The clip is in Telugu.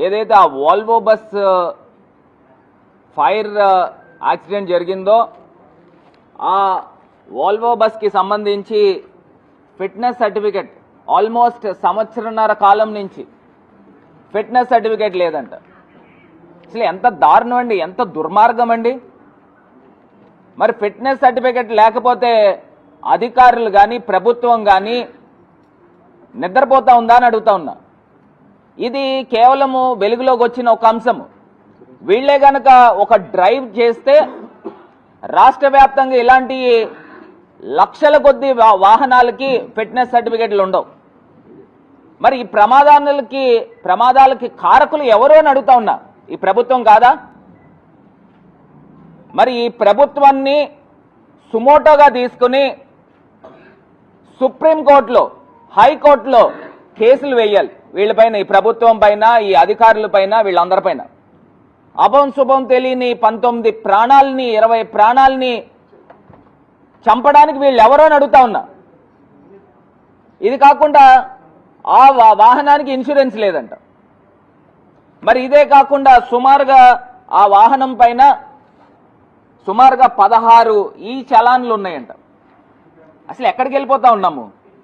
ఏదైతే ఆ వాల్వో బస్ ఫైర్ యాక్సిడెంట్ జరిగిందో ఆ వాల్వో బస్కి సంబంధించి ఫిట్నెస్ సర్టిఫికెట్ ఆల్మోస్ట్ సంవత్సరన్నర కాలం నుంచి ఫిట్నెస్ సర్టిఫికెట్ లేదంట. అసలు ఎంత దారుణం అండి, ఎంత దుర్మార్గం అండి. మరి ఫిట్నెస్ సర్టిఫికెట్ లేకపోతే అధికారులు కానీ ప్రభుత్వం కానీ నిద్రపోతా ఉందా అని అడుగుతా ఉన్నా. ఇది కేవలము వెలుగులోకి వచ్చిన ఒక అంశము. వీళ్లే గనక ఒక డ్రైవ్ చేస్తే రాష్ట్ర వ్యాప్తంగా ఇలాంటి లక్షల కొద్ది వాహనాలకి ఫిట్నెస్ సర్టిఫికెట్లు ఉండవు. మరి ఈ ప్రమాదాలకి కారకులు ఎవరు అని అడుగుతా ఉన్నా. ఈ ప్రభుత్వం కాదా? మరి ఈ ప్రభుత్వాన్ని సుమోటోగా తీసుకుని సుప్రీంకోర్టులో హైకోర్టులో కేసులు వేయాలి వీళ్ళపైన, ఈ ప్రభుత్వం పైన, ఈ అధికారుల పైన, వీళ్ళందరిపైన. అభం శుభం తెలియని 19 ప్రాణాలని 20 ప్రాణాలని చంపడానికి వీళ్ళు ఎవరో అని అడుగుతా ఉన్నా. ఇది కాకుండా ఆ వాహనానికి ఇన్సూరెన్స్ లేదంట. మరి ఇదే కాకుండా సుమారుగా ఆ వాహనం పైన సుమారుగా 16 ఈ చలాన్లు ఉన్నాయంట. అసలు ఎక్కడికి వెళ్ళిపోతా ఉన్నాము?